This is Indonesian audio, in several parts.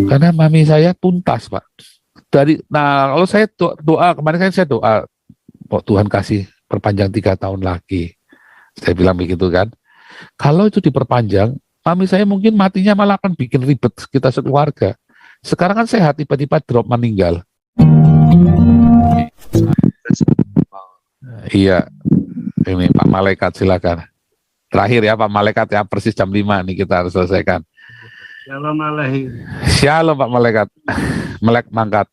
Karena mami saya tuntas, Pak. Kalau saya doa kemarin kan saya doa, kok Tuhan kasih perpanjang 3 tahun lagi. Saya bilang begitu kan. Kalau itu diperpanjang, mami saya mungkin matinya malah akan bikin ribet kita sekeluarga. Sekarang kan sehat, tiba-tiba drop meninggal. Iya, ini Pak Malaikat silakan. Terakhir ya Pak Malaikat ya, persis jam 5 nih kita harus selesaikan. Shalom Pak Malaikat. Melek mangkat.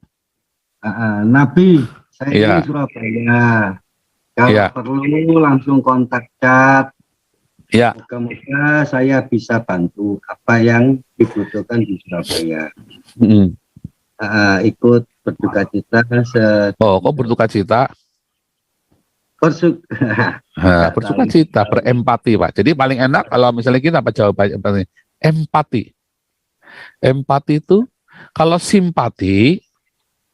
Nabi, saya Iya. di Surabaya. Kalau Iya. perlu langsung kontak chat. Ya. Moga-moga saya bisa bantu apa yang dibutuhkan di Surabaya. Ikut berduka cita. Kok berduka cita? Berduka cita, berempati Pak. Jadi paling enak kalau misalnya kita apa jawabannya? Empati. Empati itu kalau simpati,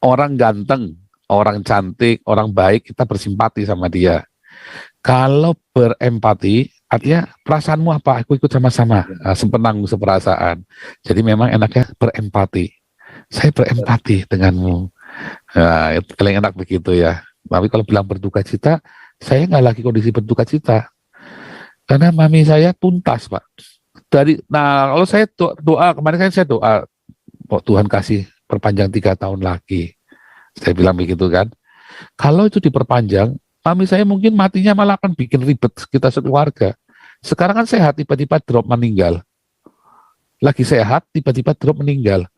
orang ganteng, orang cantik, orang baik, kita bersimpati sama dia. Kalau berempati, artinya perasaanmu apa? Aku ikut sama-sama, sepenang seperasaan. Jadi memang enaknya berempati. Saya berempati denganmu. Nah, itu paling enak begitu ya. Tapi kalau bilang berduka cita, saya nggak lagi kondisi berduka cita. Karena mami saya tuntas, Pak. Kalau saya doa kemarin kan saya doa, kok Tuhan kasih perpanjang 3 tahun lagi. Saya bilang begitu kan. Kalau itu diperpanjang, mami saya mungkin matinya malah akan bikin ribet kita sekeluarga. Sekarang kan sehat, tiba-tiba drop meninggal. Lagi sehat, tiba-tiba drop meninggal.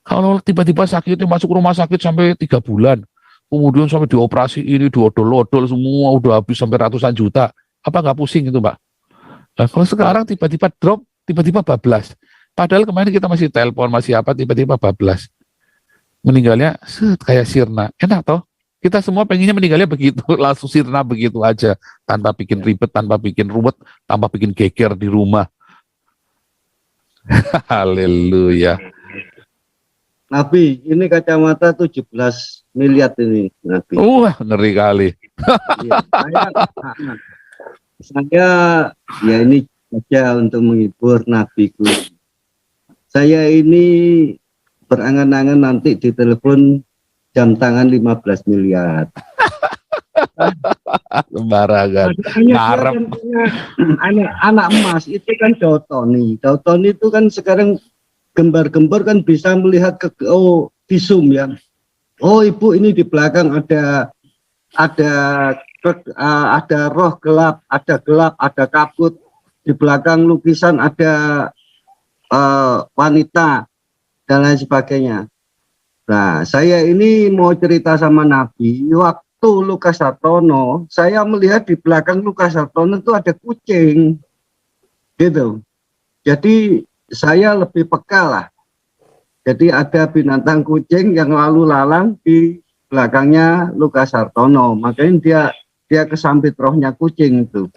Kalau tiba-tiba sakitnya masuk rumah sakit sampai 3 bulan, kemudian sampai dioperasi ini, diodol-odol semua, udah habis sampai ratusan juta. Apa nggak pusing itu, Pak? Nah, kalau sekarang tiba-tiba drop, tiba-tiba bablas. Padahal kemarin kita masih telepon, masih apa, tiba-tiba bablas. Meninggalnya kayak sirna. Enak toh? Kita semua pengennya meninggalnya begitu, langsung sirna begitu aja, tanpa bikin ribet, tanpa bikin ruwet, tanpa bikin geger di rumah. Haleluya. Nabi, ini kacamata 17 miliar ini, Nabi. Ngeri kali. Saya ya ini saja untuk menghibur Nabiku. Saya ini berangan-angan nanti ditelepon jam tangan 15 miliar. Sembarangan. Ngarep. Anak emas itu kan Dautoni. Dautoni itu kan sekarang gembar-gembar kan bisa melihat visum ya. Oh ibu ini di belakang ada roh gelap, ada kabut. Di belakang lukisan ada wanita dan lain sebagainya. Nah, saya ini mau cerita sama Nabi. Waktu Lukas Hartono, saya melihat di belakang Lukas Hartono itu ada kucing, gitu. Jadi saya lebih peka lah. Jadi ada binatang kucing yang lalu lalang di belakangnya Lukas Hartono. Makanya dia kesambit rohnya kucing itu.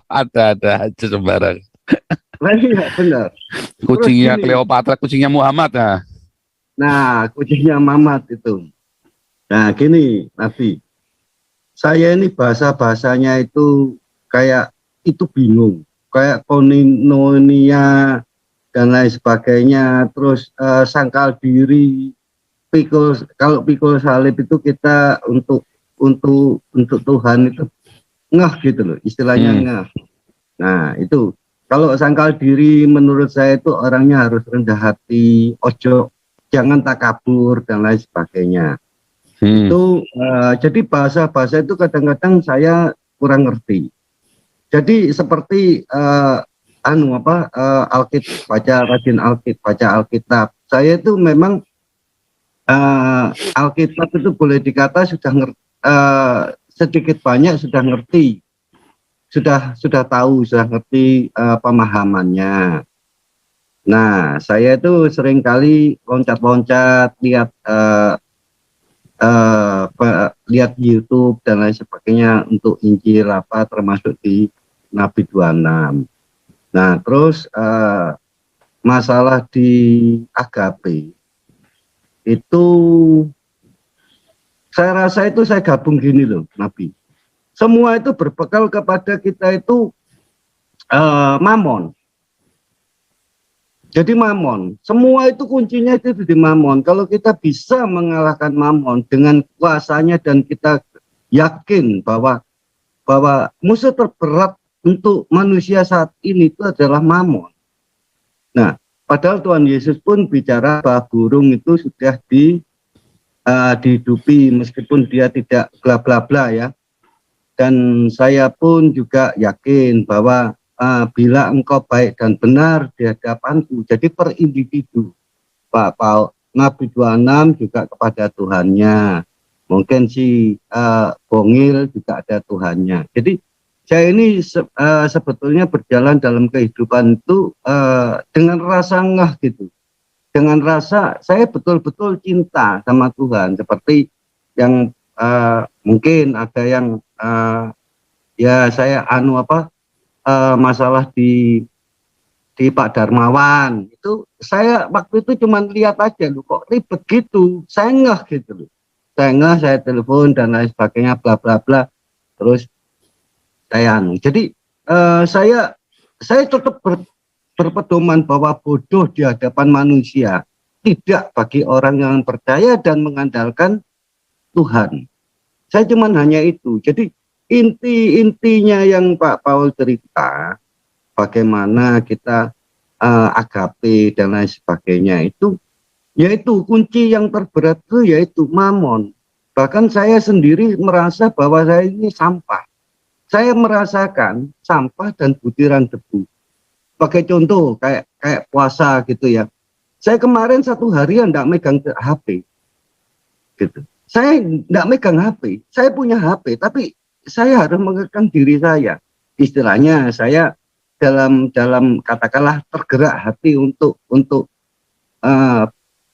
Ada aja sembarang. Iya benar. Kucingnya Cleopatra, kucingnya Muhammad ya. Nah, kucingnya Muhammad itu. Nah, gini, Nabi. Saya ini bahasanya itu kayak itu bingung. Kayak koinonia dan lain sebagainya. Terus sangkal diri. Kalau pikul salib itu kita untuk Tuhan itu ngeh gitu loh, istilahnya ngeh. Nah, itu. Kalau sangkal diri menurut saya itu orangnya harus rendah hati, jangan takabur dan lain sebagainya. Itu jadi bahasa itu kadang-kadang saya kurang ngerti. Jadi seperti rajin baca Alkitab. Saya itu memang Alkitab itu boleh dikata sudah sedikit banyak sudah ngerti. Sudah tahu, sudah ngerti pemahamannya. Nah, saya itu seringkali loncat-loncat lihat YouTube dan lain sebagainya untuk Injil termasuk di Nabi 26. Nah, terus masalah di agape itu saya rasa itu saya gabung gini loh, Nabi. Semua itu berbekal kepada kita itu mamon. Jadi mamon, semua itu kuncinya itu di mamon. Kalau kita bisa mengalahkan mamon dengan kuasanya dan kita yakin bahwa musuh terberat untuk manusia saat ini itu adalah mamon. Nah, padahal Tuhan Yesus pun bicara bahwa burung itu sudah dihidupi meskipun dia tidak bla bla bla ya. Dan saya pun juga yakin bahwa bila engkau baik dan benar di hadapanku, jadi per individu, Pak Paul, Nabi 26 juga kepada Tuhannya, mungkin si Bongil juga ada Tuhannya. Jadi saya ini sebetulnya berjalan dalam kehidupan itu dengan rasa ngeh gitu, dengan rasa saya betul-betul cinta sama Tuhan, seperti yang mungkin ada yang ya saya masalah di Pak Darmawan itu, saya waktu itu cuma lihat aja loh, kok ribet gitu, saya ngeh gitu loh, saya telepon dan lain sebagainya bla bla bla, terus saya jadi saya tetap berpedoman bahwa bodoh di hadapan manusia tidak bagi orang yang percaya dan mengandalkan Tuhan. Saya cuma hanya itu. Jadi intinya yang Pak Paul cerita, bagaimana kita agape dan lain sebagainya itu, yaitu kunci yang terberat itu yaitu mamon. Bahkan saya sendiri merasa bahwa saya ini sampah. Saya merasakan sampah dan butiran debu. Pakai contoh kayak puasa gitu ya. Saya kemarin 1 hari enggak megang HP gitu. Saya enggak megang HP. Saya punya HP, tapi saya harus mengekang diri saya. Istilahnya saya dalam katakanlah tergerak hati untuk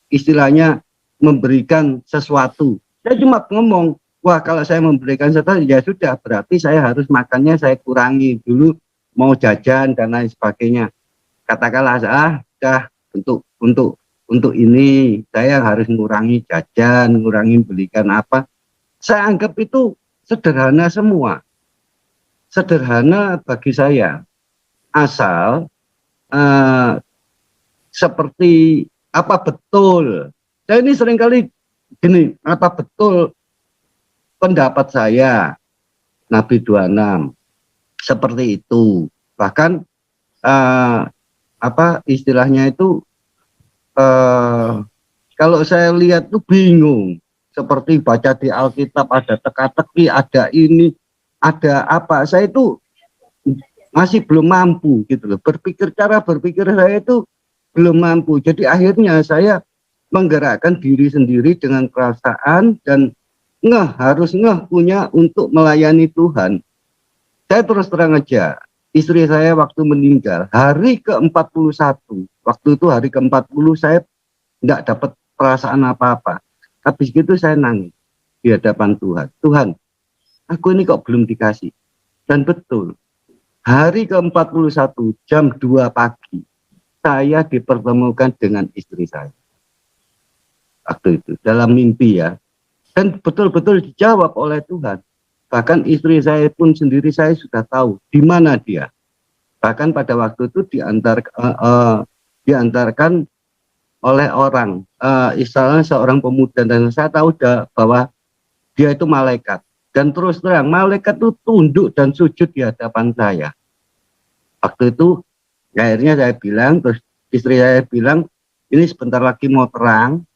istilahnya memberikan sesuatu. Saya cuma ngomong, wah kalau saya memberikan sesuatu ya sudah, berarti saya harus makannya saya kurangi dulu, mau jajan dan lain sebagainya. Katakanlah sudah untuk ini saya harus mengurangi jajan, mengurangi belikan apa. Saya anggap itu sederhana semua. Sederhana bagi saya. Asal seperti apa betul. Saya ini seringkali gini, apa betul pendapat saya Nabi 26 seperti itu. Bahkan istilahnya itu kalau saya lihat tuh bingung, seperti baca di Alkitab ada teka-teki, ada ini, ada apa. Saya itu masih belum mampu gitu loh. Cara berpikir saya itu belum mampu. Jadi akhirnya saya menggerakkan diri sendiri dengan perasaan dan harus punya untuk melayani Tuhan. Saya terus terang aja, istri saya waktu meninggal hari ke-41, waktu itu hari ke-40 saya enggak dapat perasaan apa-apa. Habis gitu saya nangis di hadapan Tuhan. Tuhan, aku ini kok belum dikasih. Dan betul, hari ke-41 jam 2 pagi saya dipertemukan dengan istri saya. Waktu itu dalam mimpi ya. Dan betul-betul dijawab oleh Tuhan. Bahkan istri saya pun sendiri saya sudah tahu di mana dia. Bahkan pada waktu itu diantarkan oleh orang, istilahnya seorang pemuda, dan saya tahu bahwa dia itu malaikat. Dan terus terang malaikat itu tunduk dan sujud di hadapan saya. Waktu itu akhirnya saya bilang, terus istri saya bilang, ini sebentar lagi mau terang,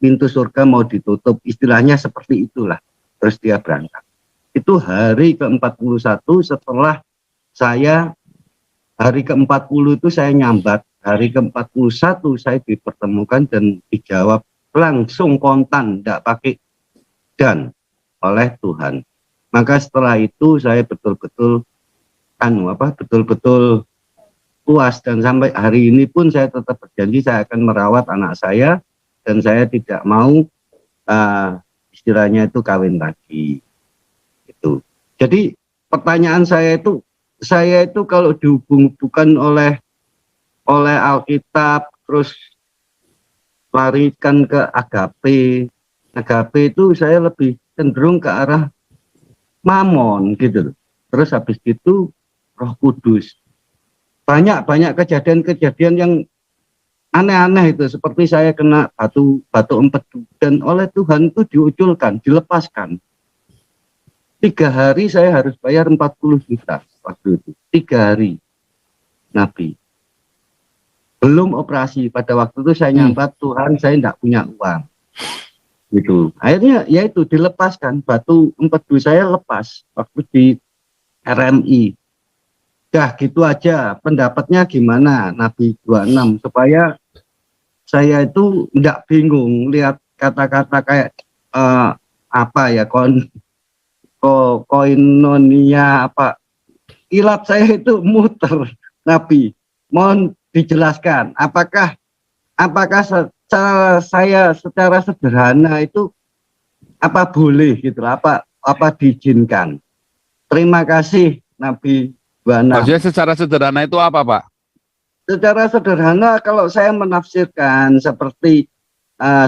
pintu surga mau ditutup, istilahnya seperti itulah. Terus dia berangkat. Itu hari ke-41 setelah saya, hari ke-40 itu saya nyambat, hari ke-41 saya dipertemukan dan dijawab langsung kontan, tidak pakai dan oleh Tuhan. Maka setelah itu saya betul-betul betul-betul puas, dan sampai hari ini pun saya tetap berjanji saya akan merawat anak saya dan saya tidak mau istilahnya itu kawin lagi. Itu. Jadi pertanyaan saya itu kalau dihubung-hubungkan oleh Alkitab terus larikan ke agape itu saya lebih cenderung ke arah mamon gitu. Terus habis itu Roh Kudus. banyak kejadian-kejadian yang aneh-aneh itu, seperti saya kena batu empedu dan oleh Tuhan itu diuculkan, dilepaskan. 3 hari saya harus bayar 40 juta waktu itu. 3 hari, Nabi. Belum operasi, pada waktu itu saya nyambat, Tuhan saya tidak punya uang. Gitu. Akhirnya ya itu dilepaskan, batu empedu saya lepas waktu di RMI. Dah gitu aja, pendapatnya gimana Nabi 26 supaya saya itu tidak bingung lihat kata-kata kayak apa ya koinonia apa, ilat saya itu muter. Nabi, mohon dijelaskan apakah saya secara sederhana itu apa boleh gitu, apa diizinkan. Terima kasih Nabi 26. Maksudnya secara sederhana itu apa, Pak? Secara sederhana kalau saya menafsirkan seperti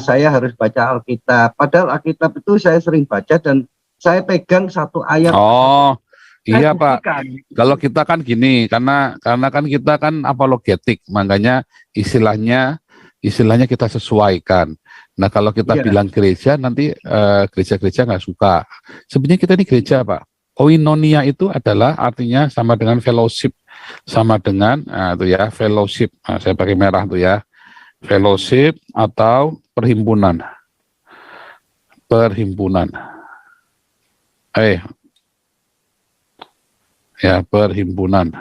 saya harus baca Alkitab, padahal Alkitab itu saya sering baca dan saya pegang satu ayat. Oh, iya Pak. Buktikan. Kalau kita kan gini, karena kan kita kan apologetik, makanya istilahnya kita sesuaikan. Nah kalau kita bilang gereja, nanti gereja-gereja nggak suka. Sebenarnya kita ini gereja, Pak. Koinonia itu adalah artinya sama dengan fellowship, sama dengan itu ya fellowship. Nah, saya pakai merah tuh ya, fellowship atau perhimpunan. Ya, perhimpunan.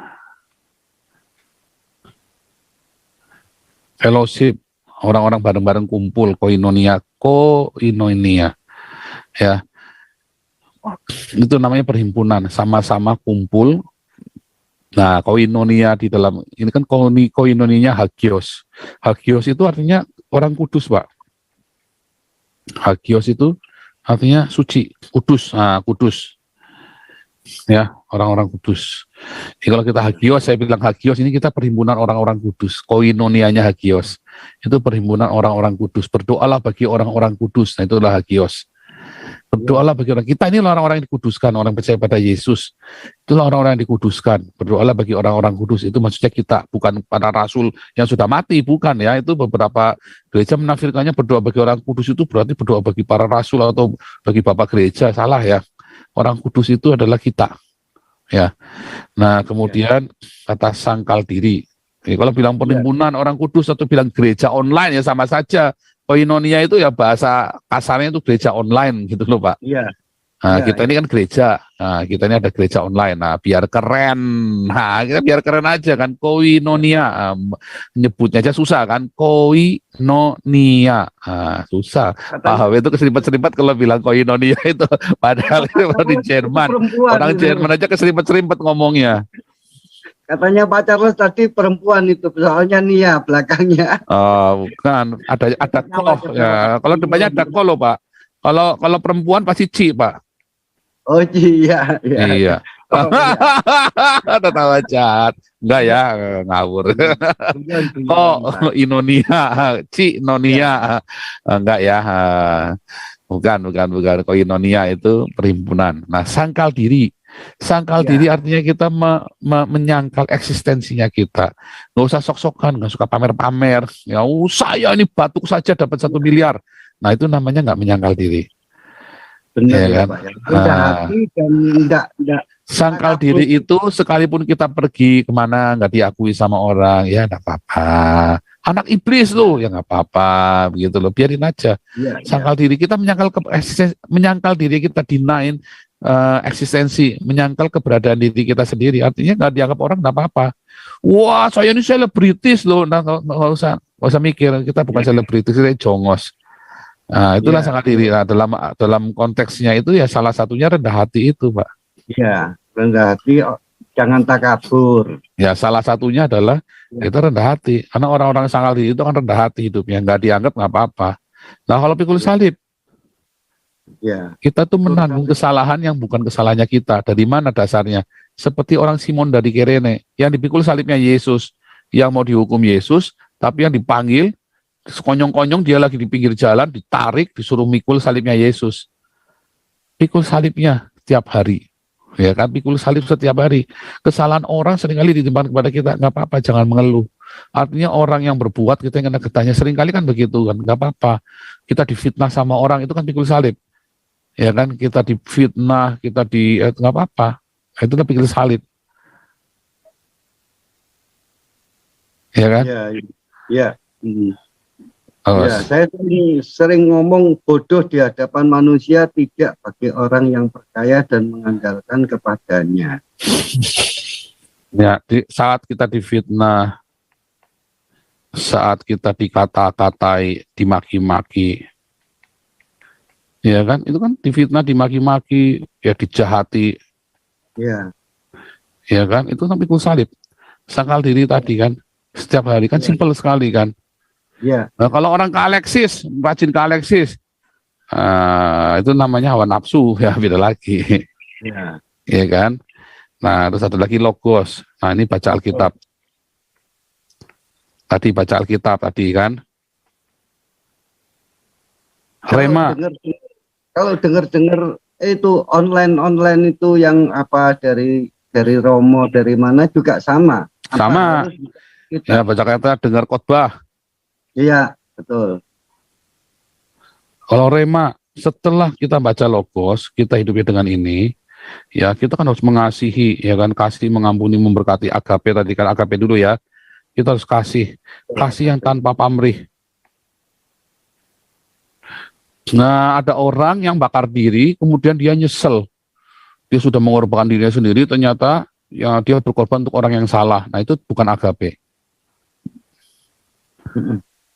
Fellowship, orang-orang bareng-bareng kumpul, koinonia. Ya. Itu namanya perhimpunan, sama-sama kumpul. Nah, koinonia di dalam ini kan koinonianya hagios. Hagios itu artinya orang kudus, Pak. Hagios itu artinya suci, kudus. Nah, kudus. Ya, orang-orang kudus. Jadi kalau kita hagios, saya bilang hagios ini kita perhimpunan orang-orang kudus. Koinonianya hagios. Itu perhimpunan orang-orang kudus. Berdoalah bagi orang-orang kudus. Nah, itulah hagios. Berdoalah bagi orang kita, ini orang-orang yang dikuduskan, orang percaya pada Yesus. Itulah orang-orang yang dikuduskan. Berdoalah bagi orang-orang kudus. Itu maksudnya kita, bukan para rasul yang sudah mati, bukan ya. Itu beberapa gereja menafsirkannya berdoa bagi orang kudus itu berarti berdoa bagi para rasul atau bagi bapak gereja. Salah ya. Orang kudus itu adalah kita. Ya. Nah, kemudian kata sangkal diri. Jadi, kalau bilang perhimpunan orang kudus atau bilang gereja online ya sama saja. Koinonia itu ya bahasa kasarnya itu gereja online gitu loh, Pak. Iya. Nah, kita ini kan gereja. Nah, kita ini ada gereja online. Nah, biar keren. Nah, kita biar keren aja kan. Koinonia. Nyebutnya aja susah kan. Koinonia. Nah, susah. Paham itu keseripet-seripet kalau bilang koinonia itu. Padahal itu di Jerman. Orang Jerman aja keseripet-seripet ngomongnya. Katanya Pak Charles tadi perempuan itu, soalnya Nia belakangnya. Bukan, ada koloh ya. Kalau depannya ada koloh, Pak. Kalau perempuan pasti ci, Pak. Oh iya. Iya. Tertawa jahat. Enggak ya, ngawur. Inonia, ci nonia. Enggak ya. Bukan. Koinonia itu perhimpunan. Nah, sangkal diri artinya kita menyangkal eksistensinya kita. Nggak usah sok-sokan, nggak suka pamer-pamer. Ya, saya ini batuk saja dapat 1 miliar. Nah, itu namanya nggak menyangkal diri. Benar ya kan? Pak, ya. Sangkal diri itu sekalipun kita pergi kemana nggak diakui sama orang, ya nggak apa-apa. Anak iblis loh, ya nggak apa-apa, begitu loh, biarin aja. Sangkal diri kita menyangkal diri kita, dinain eksistensi, menyangkal keberadaan diri kita sendiri, artinya nggak dianggap orang, nggak apa-apa. Wah, saya ini selebritis loh, nah, nggak usah mikir, kita bukan selebritis, kita jongos. Nah, itulah sangkal diri. Nah, dalam konteksnya itu ya salah satunya rendah hati itu, Pak. Iya, rendah hati, jangan takabur. Ya, salah satunya adalah kita rendah hati, karena orang-orang sangkal diri itu kan rendah hati hidupnya, nggak dianggap nggak apa-apa. Nah, kalau pikul salib, kita tuh menanggung kesalahan yang bukan kesalahannya kita. Dari mana dasarnya? Seperti orang Simon dari Kirene, yang dipikul salibnya Yesus, yang mau dihukum Yesus, tapi yang dipanggil, sekonyong-konyong dia lagi di pinggir jalan, ditarik, disuruh mikul salibnya Yesus. Pikul salibnya tiap hari. Ya kan, pikul salib setiap hari. Kesalahan orang seringkali ditimpakan kepada kita, nggak apa-apa, jangan mengeluh. Artinya orang yang berbuat kita yang kena getahnya, seringkali kan begitu kan, nggak apa-apa. Kita difitnah sama orang itu kan pikul salib. Ya kan, kita difitnah, kita nggak apa-apa. Itu kan pikul salib. Ya kan? Ya, ya. Oh, Ya, saya sering ngomong bodoh di hadapan manusia tidak bagi orang yang percaya dan mengandalkan kepadanya. ya, saat kita difitnah, saat kita dikata-katai, dimaki-maki, ya kan, itu kan difitnah, dimaki-maki, ya dijahati, Ya, ya kan, itu kan pikul salib. Sangkal diri tadi kan, setiap hari kan, ya, simpel sekali kan. ya, Nah, kalau orang ke Alexis, rajin ke Alexis, itu namanya hawa nafsu, ya beda lagi, ya. ya kan. Nah, terus ada lagi logos. Nah, ini baca Alkitab. Tadi baca Alkitab tadi kan. Rema. Kalau dengar itu online itu yang apa dari Romo dari mana juga sama. Sama. Ya, baca kata dengar khotbah. Iya, betul. Kalau rema, setelah kita baca logos, kita hidupnya dengan ini, ya kita kan harus mengasihi, ya kan, kasih, mengampuni, memberkati, agape tadi kan, agape dulu ya. Kita harus kasih yang tanpa pamrih. Nah, ada orang yang bakar diri, kemudian dia nyesel. Dia sudah mengorbankan dirinya sendiri, ternyata ya dia berkorban untuk orang yang salah. Nah, itu bukan agape.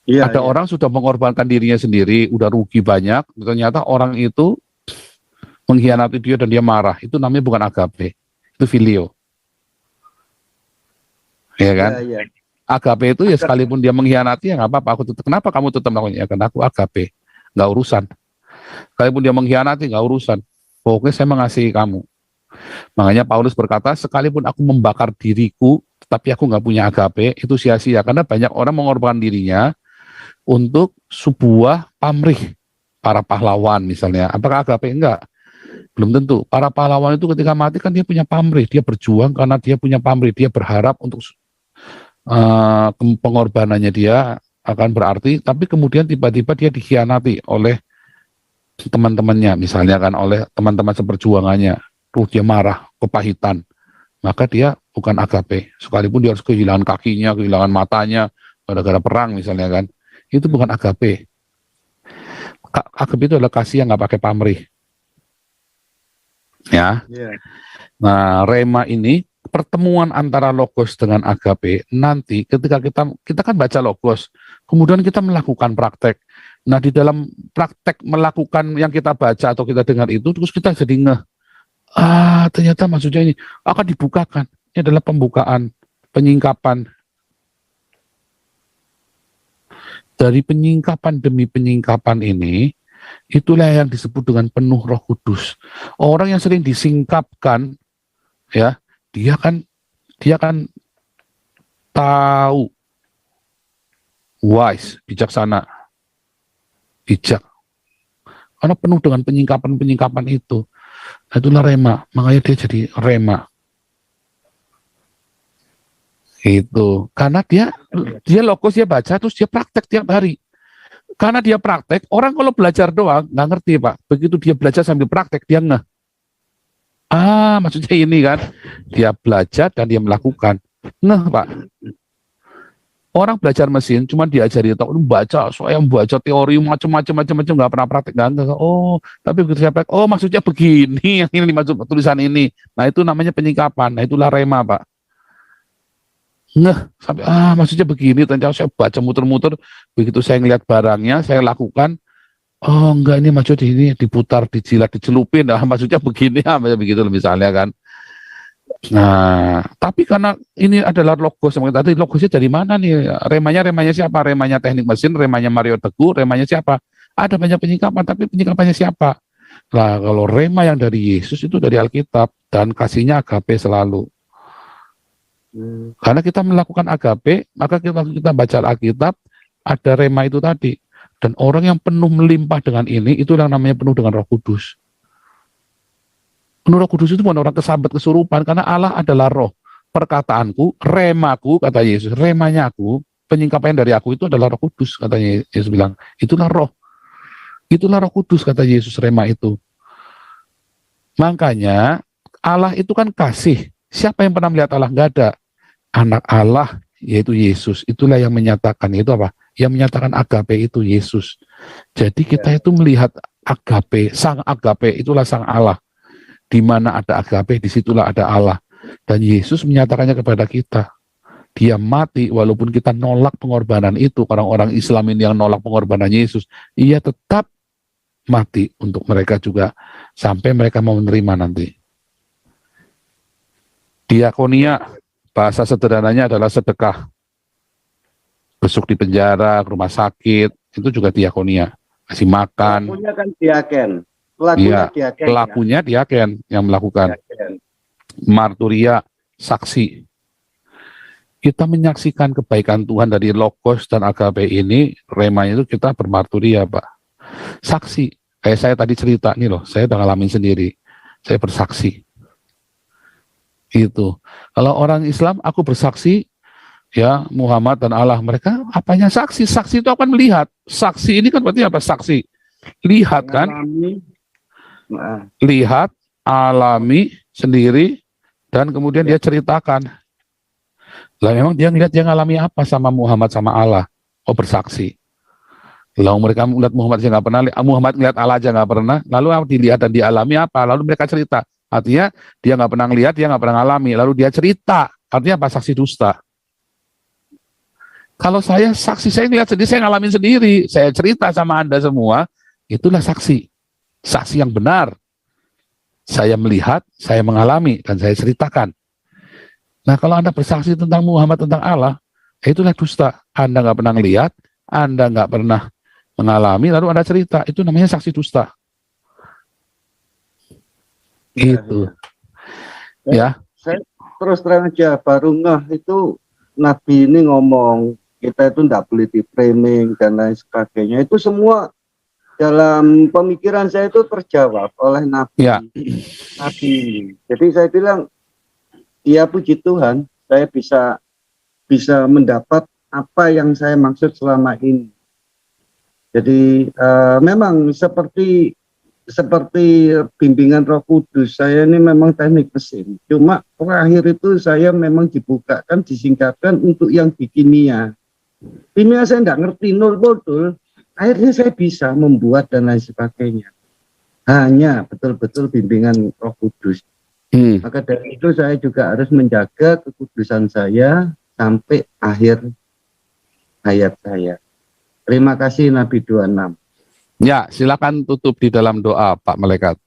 Ya, ada orang sudah mengorbankan dirinya sendiri, udah rugi banyak, ternyata orang itu mengkhianati dia dan dia marah. Itu namanya bukan agape, itu filio. Ya kan? Ya. Agape itu ya sekalipun dia mengkhianati ya nggak apa-apa. Aku tetap, kenapa kamu tetap melakukannya? Ya karena aku agape, nggak urusan. Sekalipun dia mengkhianati nggak urusan. Pokoknya saya mengasihi kamu. Makanya Paulus berkata, sekalipun aku membakar diriku, tapi aku nggak punya agape, itu sia-sia. Karena banyak orang mengorbankan dirinya untuk sebuah pamrih, para pahlawan misalnya. Apakah agape? Enggak, belum tentu. Para pahlawan itu ketika mati kan dia punya pamrih, dia berjuang karena dia punya pamrih, dia berharap untuk pengorbanannya dia akan berarti, tapi kemudian tiba-tiba dia dikhianati oleh teman-temannya, misalnya kan, oleh teman-teman seperjuangannya, dia marah, kepahitan, maka dia bukan agape, sekalipun dia harus kehilangan kakinya, kehilangan matanya, gara-gara perang misalnya kan, itu bukan agape. Agape itu adalah kasih yang nggak pakai pamrih. Ya. Nah, rema ini pertemuan antara logos dengan agape. Nanti ketika kita kan baca logos, kemudian kita melakukan praktek. Nah, di dalam praktek melakukan yang kita baca atau kita dengar itu, terus kita jadi ngeh, ternyata maksudnya ini akan dibukakan. Ini adalah pembukaan, penyingkapan. Dari penyingkapan demi penyingkapan ini, itulah yang disebut dengan penuh Roh Kudus. Orang yang sering disingkapkan, ya, dia kan tahu, wise, bijaksana, bijak. Karena penuh dengan penyingkapan itu. Nah, itulah rema, makanya dia jadi rema. Itu karena dia logos, dia baca, terus dia praktek tiap hari. Karena dia praktek, orang kalau belajar doang nggak ngerti Pak. Begitu dia belajar sambil praktek, dia ngeh. Maksudnya ini kan, dia belajar dan dia melakukan. Ngeh Pak. Orang belajar mesin cuma diajari tahu baca, soalnya baca teori macam-macam nggak pernah praktek, nggak. Tapi begitu saya praktek, maksudnya begini, yang ini dimaksud tulisan ini. Nah, itu namanya penyingkapan. Nah, itulah rema Pak. Sampai maksudnya begini, ternyata saya baca muter-muter, begitu saya ngelihat barangnya, saya lakukan, enggak, ini maksudnya ini diputar, dijilat, dicelupin, maksudnya begini, begitu misalnya kan. Nah, tapi karena ini adalah logos, tadi logosnya dari mana nih? Remanya siapa? Remanya teknik mesin, remanya Mario Teguh, remanya siapa? Ada banyak penyingkapan, tapi penyingkapannya siapa? Nah, kalau rema yang dari Yesus itu dari Alkitab, dan kasihnya agape selalu. Karena kita melakukan agape, maka kita baca Alkitab, ada rema itu tadi. Dan orang yang penuh melimpah dengan ini, itu yang namanya penuh dengan Roh Kudus. Roh Kudus itu bukan orang kesambet kesurupan, karena Allah adalah roh. Perkataanku, remaku, kata Yesus, remanya aku, penyingkapan dari aku itu adalah Roh Kudus, katanya Yesus bilang. Itulah roh. Itulah Roh Kudus, kata Yesus, rema itu. Makanya Allah itu kan kasih. Siapa yang pernah melihat Allah? Nggak ada. Anak Allah, yaitu Yesus, itulah yang menyatakan. Itu apa? Yang menyatakan agape itu Yesus. Jadi kita itu melihat agape, sang agape itulah sang Allah. Di mana ada agape, disitulah ada Allah. Dan Yesus menyatakannya kepada kita. Dia mati walaupun kita nolak pengorbanan itu. Orang-orang Islam ini yang nolak pengorbanan Yesus, ia tetap mati untuk mereka juga sampai mereka mau menerima nanti. Diakonia, bahasa sederhananya adalah sedekah. Besuk di penjara, rumah sakit, itu juga diakonia. Kasih makan. Pelakunya kan diaken. Pelakunya Iya, diaken. pelakunya diaken yang melakukan. Diaken. Marturia, saksi. Kita menyaksikan kebaikan Tuhan dari Logos dan agape ini, remanya itu kita bermarturia, Pak. Saksi. Kayak saya tadi cerita nih loh, saya udah ngalamin sendiri. Saya bersaksi. Itu. Kalau orang Islam, aku bersaksi, ya Muhammad dan Allah, mereka apanya saksi? Saksi itu akan melihat. Saksi ini kan berarti apa? Saksi. Lihat kan? Lihat, alami sendiri, dan kemudian dia ceritakan. Lah memang dia ngeliat dia ngalami apa sama Muhammad sama Allah? Oh, bersaksi. Lalu mereka melihat Muhammad aja nggak pernah, Muhammad ngeliat Allah aja nggak pernah. Lalu apa dilihat dan dialami apa? Lalu mereka cerita. Artinya dia nggak pernah ngeliat, dia nggak pernah ngalami. Lalu dia cerita. Artinya apa? Saksi dusta. Kalau saya saksi, saya ngeliat sendiri, saya ngalamin sendiri, saya cerita sama Anda semua, itulah saksi. Saksi yang benar. Saya melihat, saya mengalami, dan saya ceritakan. Nah, kalau Anda bersaksi tentang Muhammad, tentang Allah, itulah dusta. Anda nggak pernah ngelihat, Anda nggak pernah mengalami, lalu Anda cerita. Itu namanya saksi dusta. Gitu. Ya. Saya terus terang aja, baru itu Nabi ini ngomong, kita itu tidak boleh di-framing dan lain sebagainya. Itu semua dalam pemikiran saya itu terjawab oleh Nabi. Ya. Nabi. Jadi saya bilang, ya puji Tuhan, saya bisa mendapat apa yang saya maksud selama ini. Jadi memang seperti bimbingan Roh Kudus, saya ini memang teknik mesin. Cuma terakhir itu saya memang dibukakan, disingkatkan untuk yang di kimia. Kimia saya tidak ngerti, nol betul. Akhirnya saya bisa membuat dan lain sebagainya. Hanya betul-betul bimbingan Roh Kudus. Maka dari itu saya juga harus menjaga kekudusan saya sampai akhir hayat saya. Terima kasih Nabi 26. Ya, silakan tutup di dalam doa, Pak Malaikat.